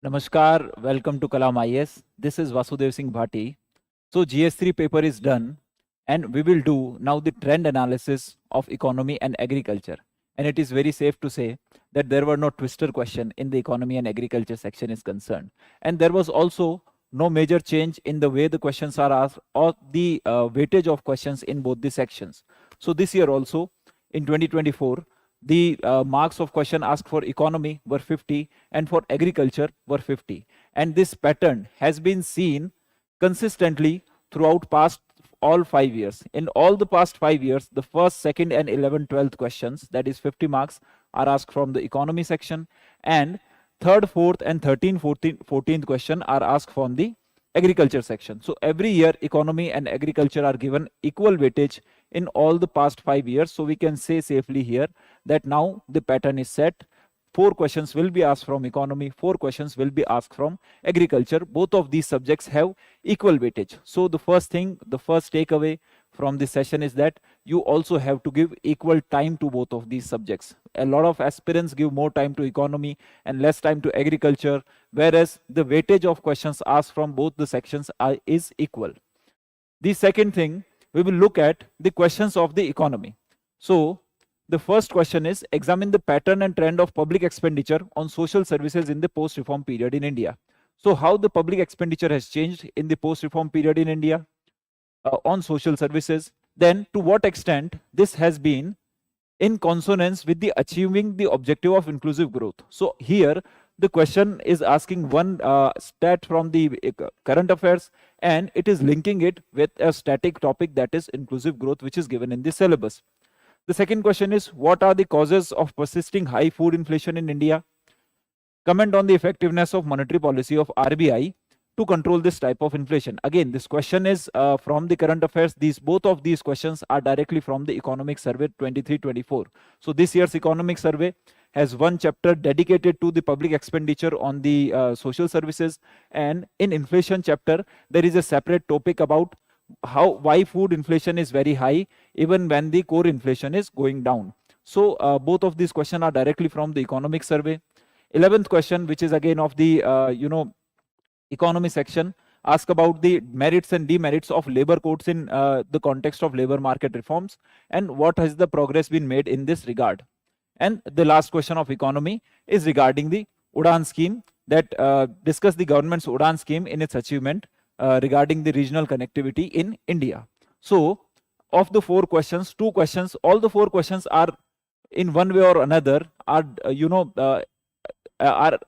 Namaskar, welcome to Kalam IAS. This is Vasudev Singh Bhati. So GS3 paper is done and we will do now the trend analysis of economy and agriculture. And it is very safe to say that there were no twister question in the economy and agriculture section is concerned. And there was also no major change in the way the questions are asked or the weightage of questions in both the sections. So this year also in 2024, the marks of question asked for economy were 50 and for agriculture were 50. And this pattern has been seen consistently throughout past all 5 years. In all the past 5 years, the first, second and 11th, 12th questions, that is 50 marks, are asked from the economy section, and third, fourth and 13th, 14th question are asked from the agriculture section. So every year economy and agriculture are given equal weightage in all the past 5 years. So we can say safely here that now the pattern is set. 4 questions will be asked from economy, 4 questions will be asked from agriculture. Both of these subjects have equal weightage. So the first takeaway from this session is that you also have to give equal time to both of these subjects. A lot of aspirants give more time to economy and less time to agriculture, whereas the weightage of questions asked from both the sections is equal. The second thing, we will look at the questions of the economy. So the first question is, examine the pattern and trend of public expenditure on social services in the post-reform period in India. So how the public expenditure has changed in the post-reform period in India on social services. Then to what extent this has been in consonance with the achieving the objective of inclusive growth. So here the question is asking one stat from the current affairs, and it is linking it with a static topic, that is inclusive growth, which is given in the syllabus. The second question is, what are the causes of persisting high food inflation in India? Comment on the effectiveness of monetary policy of RBI to control this type of inflation. Again, this question is from the current affairs. Both of these questions are directly from the economic survey 23-24. So this year's economic survey has one chapter dedicated to the public expenditure on the social services, and in inflation chapter there is a separate topic about why food inflation is very high even when the core inflation is going down. So both of these questions are directly from the economic survey. 11th question, which is again of the economy section, ask about the merits and demerits of labor codes in the context of labor market reforms, and what has the progress been made in this regard. And the last question of economy is regarding the UDAN scheme, that discuss the government's UDAN scheme in its achievement regarding the regional connectivity in India. So of the 4 questions, 2 questions, all the 4 questions are in one way or another are are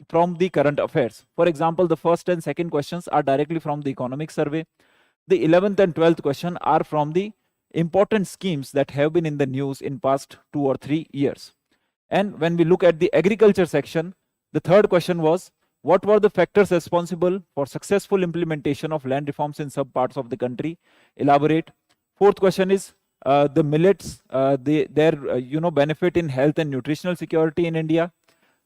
from the current affairs. For example, the first and second questions are directly from the economic survey. The 11th and 12th question are from the important schemes that have been in the news in past 2 or 3 years. And when we look at the agriculture section, the third question was, what were the factors responsible for successful implementation of land reforms in some parts of the country? Elaborate. Fourth question is the millets, their benefit in health and nutritional security in India.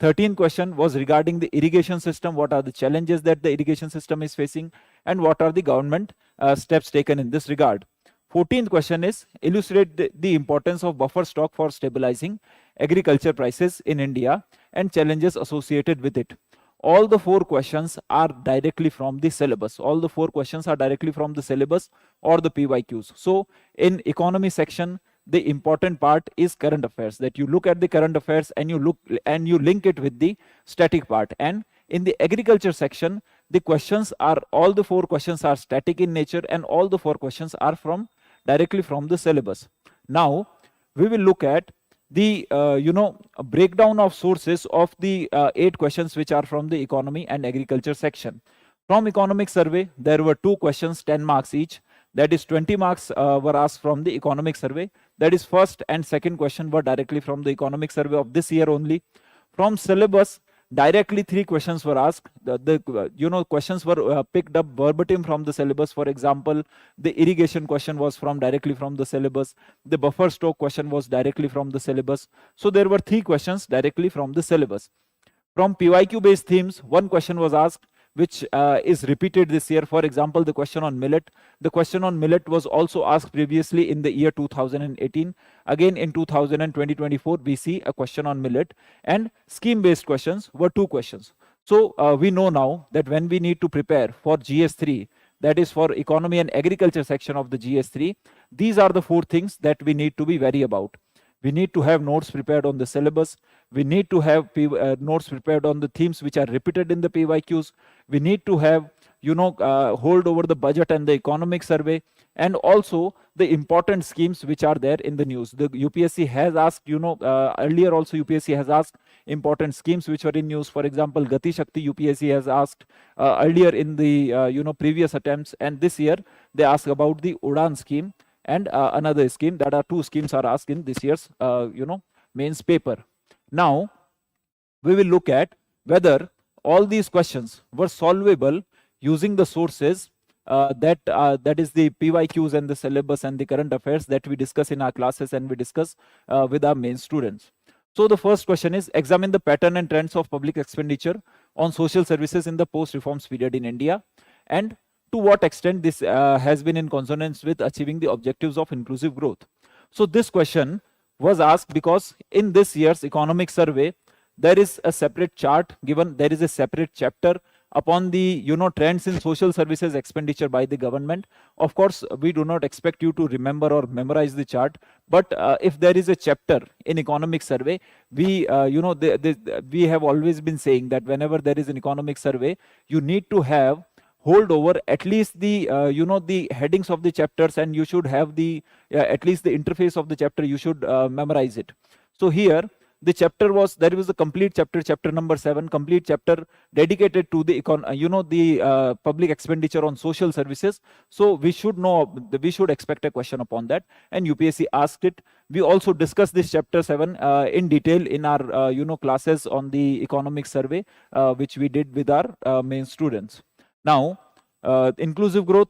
13th question was regarding the irrigation system. What are the challenges that the irrigation system is facing, and what are the government steps taken in this regard? 14th question is, illustrate the importance of buffer stock for stabilizing agriculture prices in India and challenges associated with it. All the 4 questions are directly from the syllabus. All the 4 questions are directly from the syllabus or the PYQs. So in economy section, the important part is current affairs, that you look at the current affairs and you link it with the static part. And in the agriculture section, the questions are, all the 4 questions are static in nature, and all the 4 questions are directly from the syllabus. Now we will look at the breakdown of sources of the 8 questions which are from the economy and agriculture section. From economic survey, there were 2 questions, 10 marks each. That is 20 marks were asked from the economic survey. That is first and second question were directly from the economic survey of this year only. From syllabus, directly 3 questions were asked. The questions were picked up verbatim from the syllabus. For example, the irrigation question was directly from the syllabus. The buffer stock question was directly from the syllabus. So there were 3 questions directly from the syllabus. From PYQ based themes, 1 question was asked, which is repeated this year. For example, the question on millet. The question on millet was also asked previously in the year 2018. Again in 2024, we see a question on millet. And scheme based questions were 2 questions. So we know now that when we need to prepare for GS3, that is for economy and agriculture section of the GS3, these are the 4 things that we need to be wary about. We need to have notes prepared on the syllabus. We need to have notes prepared on the themes which are repeated in the PYQs. We need to have, hold over the budget and the economic survey, and also the important schemes which are there in the news. The UPSC has asked, earlier also UPSC has asked important schemes which were in news. For example, Gati Shakti UPSC has asked earlier in the previous attempts, and this year they asked about the Udan scheme and another scheme. That are 2 schemes are asked in this year's mains paper. Now we will look at whether all these questions were solvable using the sources that is the PYQs and the syllabus and the current affairs that we discuss in our classes and we discuss with our main students. So the first question is, examine the pattern and trends of public expenditure on social services in the post-reforms period in India, and to what extent this has been in consonance with achieving the objectives of inclusive growth. So this question was asked because in this year's economic survey, there is a separate chart given, there is a separate chapter upon the trends in social services expenditure by the government. Of course, we do not expect you to remember or memorize the chart, but if there is a chapter in economic survey, we we have always been saying that whenever there is an economic survey, you need to have hold over at least the the headings of the chapters, and you should have the at least the interface of the chapter, you should memorize it. So here the chapter was, there was a complete chapter, chapter number 7, complete chapter dedicated to the public expenditure on social services. So we should know, we should expect a question upon that, and UPSC asked it. We also discussed this chapter 7 in detail in our classes on the economic survey, which we did with our main students. Now inclusive growth,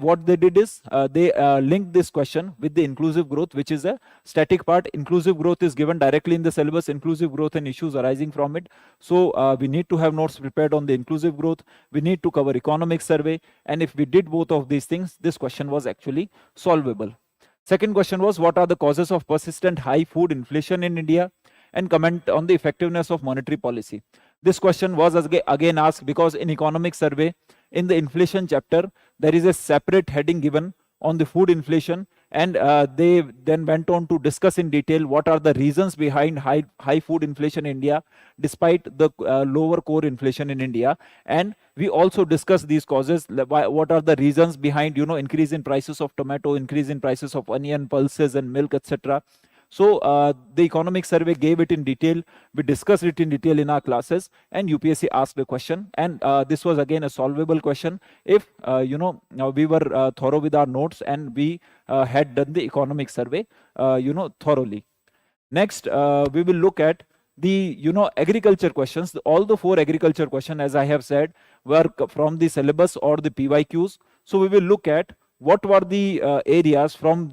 what they did is they linked this question with the inclusive growth, which is a static part. Inclusive growth is given directly in the syllabus, inclusive growth and issues arising from it. So we need to have notes prepared on the inclusive growth. We need to cover economic survey, and if we did both of these things, this question was actually solvable. Second question was, what are the causes of persistent high food inflation in India, and comment on the effectiveness of monetary policy. This question was again asked because in economic survey, in the inflation chapter, there is a separate heading given on the food inflation, and they then went on to discuss in detail what are the reasons behind high food inflation in India despite the lower core inflation in India. And we also discussed these causes, what are the reasons behind increase in prices of tomato, increase in prices of onion, pulses and milk, etc. So the economic survey gave it in detail. We discussed it in detail in our classes, and UPSC asked the question, and this was again a solvable question if we were thorough with our notes and we had done the economic survey thoroughly. Next we will look at the agriculture questions. All the 4 agriculture questions, as I have said, were from the syllabus or the PYQs. So we will look at what were the areas from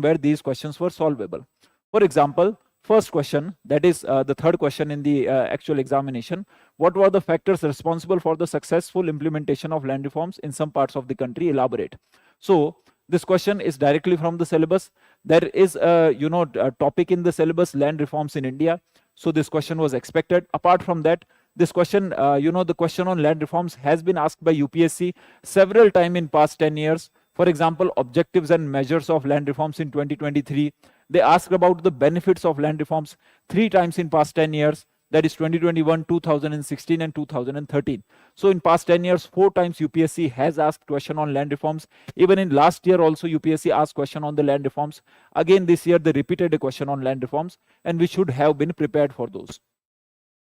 where these questions were solvable. For example, first question, that is the third question in the actual examination. What were the factors responsible for the successful implementation of land reforms in some parts of the country? Elaborate. So this question is directly from the syllabus. There is a a topic in the syllabus, land reforms in India. So this question was expected. Apart from that, this question, the question on land reforms has been asked by UPSC several times in past 10 years. For example, objectives and measures of land reforms in 2023. They asked about the benefits of land reforms 3 times in past 10 years. That is 2021, 2016 and 2013. So in past 10 years, 4 times UPSC has asked question on land reforms. Even in last year also UPSC asked question on the land reforms. Again this year they repeated a question on land reforms, and we should have been prepared for those.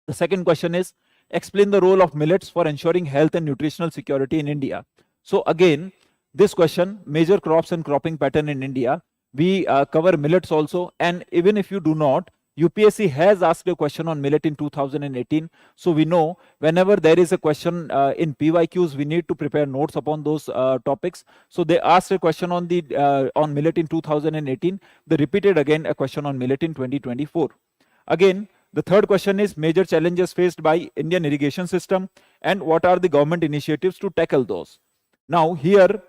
The second question is, explain the role of millets for ensuring health and nutritional security in India. So again, this question, major crops and cropping pattern in India, we cover millets also. And even if you do not, UPSC has asked a question on millet in 2018. So we know whenever there is a question in PYQs, we need to prepare notes upon those topics. So they asked a question on the on millet in 2018. They repeated again a question on millet in 2024. Again, the third question is major challenges faced by Indian irrigation system and what are the government initiatives to tackle those. Now here,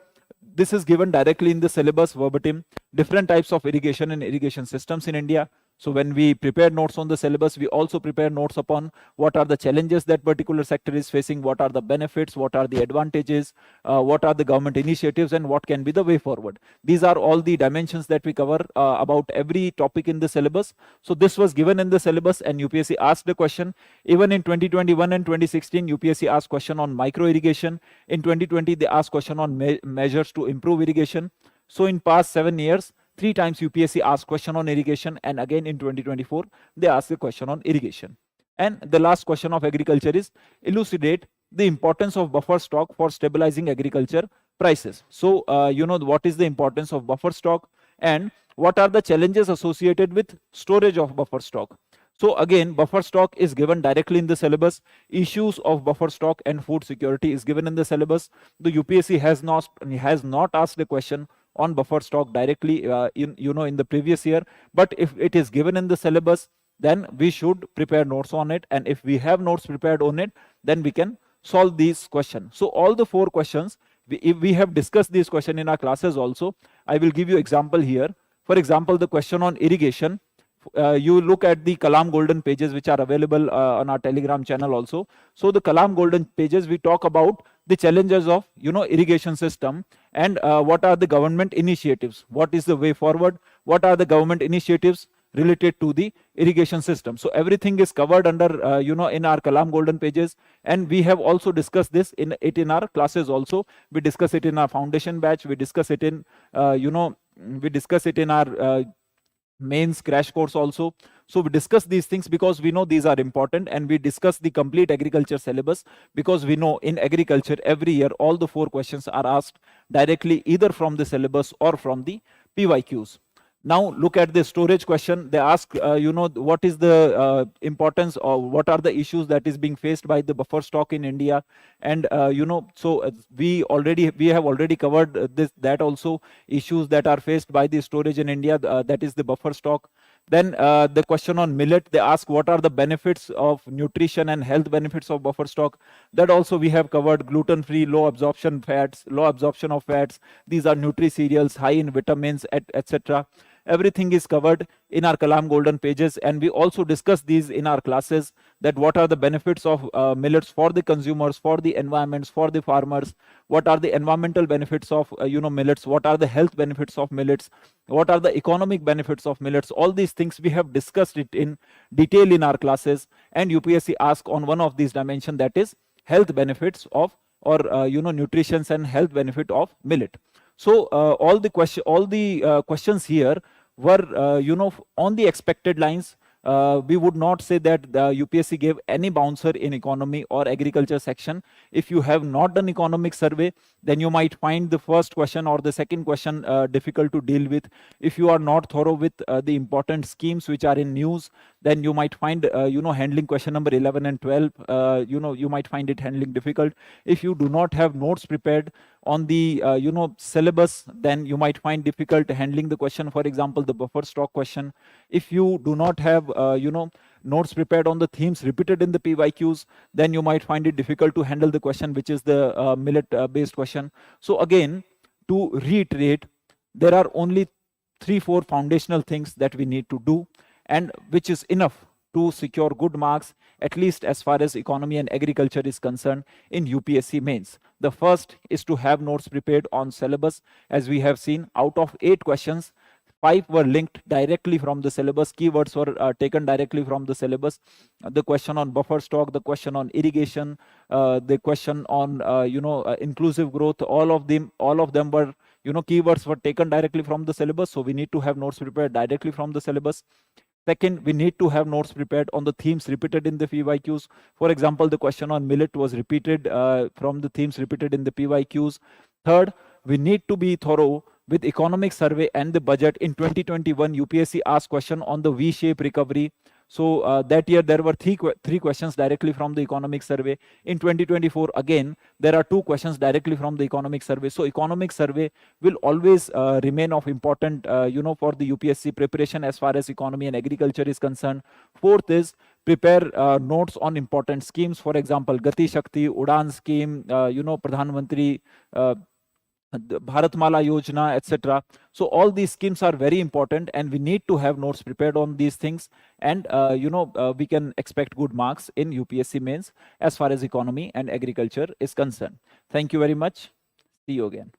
this is given directly in the syllabus verbatim, different types of irrigation and irrigation systems in India. So when we prepare notes on the syllabus, we also prepare notes upon what are the challenges that particular sector is facing, what are the benefits, what are the advantages, what are the government initiatives, and what can be the way forward. These are all the dimensions that we cover about every topic in the syllabus. So this was given in the syllabus, and UPSC asked the question. Even in 2021 and 2016, UPSC asked question on micro irrigation. In 2020, they asked question on measures to improve irrigation. So in past 7 years, 3 times UPSC asked question on irrigation, and again in 2024 they asked a question on irrigation. And the last question of agriculture is elucidate the importance of buffer stock for stabilizing agriculture prices. So what is the importance of buffer stock, and what are the challenges associated with storage of buffer stock. So again, buffer stock is given directly in the syllabus. Issues of buffer stock and food security is given in the syllabus. The UPSC has not asked the question on buffer stock directly in the previous year, but if it is given in the syllabus, then we should prepare notes on it, and if we have notes prepared on it, then we can solve these questions. So all the 4 questions, if we have discussed these questions in our classes also. I will give you example here. For example, the question on irrigation, you look at the Kalam Golden pages which are available on our Telegram channel also. So the Kalam Golden pages, we talk about the challenges of irrigation system, and what are the government initiatives, what is the way forward, what are the government initiatives related to the irrigation system. So everything is covered under in our Kalam Golden pages, and we have also discussed this in our classes also. We discuss it in our foundation batch, we discuss it in our mains crash course also. So we discuss these things because we know these are important, and we discuss the complete agriculture syllabus because we know in agriculture every year all the 4 questions are asked directly either from the syllabus or from the PYQs. Now look at the storage question. They ask, what is the importance, or what are the issues that is being faced by the buffer stock in India, and we have already covered that also, issues that are faced by the storage in India, that is the buffer stock. Then the question on millet, they ask what are the benefits of nutrition and health benefits of buffer stock. That also we have covered. Gluten-free, low absorption of fats. These are nutri cereals, high in vitamins, etc. Everything is covered in our Kalam Golden pages, and we also discuss these in our classes, that what are the benefits of millets for the consumers, for the environments, for the farmers, what are the environmental benefits of millets, what are the health benefits of millets, what are the economic benefits of millets. All these things we have discussed it in detail in our classes, and UPSC asks on one of these dimensions, that is health benefits of, or nutrition and health benefit of millet. So all the questions here were on the expected lines. We would not say that the UPSC gave any bouncer in economy or agriculture section. If you have not done economic survey, then you might find the first question or the second question difficult to deal with. If you are not thorough with the important schemes which are in news, then you might find handling question number 11 and 12, you might find it handling difficult. If you do not have notes prepared on the syllabus, then you might find difficult handling the question, for example the buffer stock question. If you do not have notes prepared on the themes repeated in the PYQs, then you might find it difficult to handle the question which is the millet based question. So again, to reiterate, there are only 3-4 foundational things that we need to do, and which is enough to secure good marks, at least as far as economy and agriculture is concerned in UPSC mains. The first is to have notes prepared on syllabus. As we have seen, out of 8 questions, 5 were linked directly from the syllabus. Keywords were taken directly from the syllabus. The question on buffer stock, the question on irrigation, the question on inclusive growth, all of them were keywords were taken directly from the syllabus. So we need to have notes prepared directly from the syllabus. Second, we need to have notes prepared on the themes repeated in the PYQs. For example, the question on millet was repeated from the themes repeated in the PYQs. Third, we need to be thorough with economic survey and the budget. In 2021, UPSC asked question on the V-shape recovery. So that year there were three questions directly from the economic survey. In 2024, again, there are 2 questions directly from the economic survey. So economic survey will always remain of important, for the UPSC preparation as far as economy and agriculture is concerned. Fourth is prepare notes on important schemes. For example, Gati Shakti, Udan scheme, Pradhan Mantri the Bharatmala Yojana, etc. So all these schemes are very important, and we need to have notes prepared on these things. And we can expect good marks in UPSC mains as far as economy and agriculture is concerned. Thank you very much. See you again.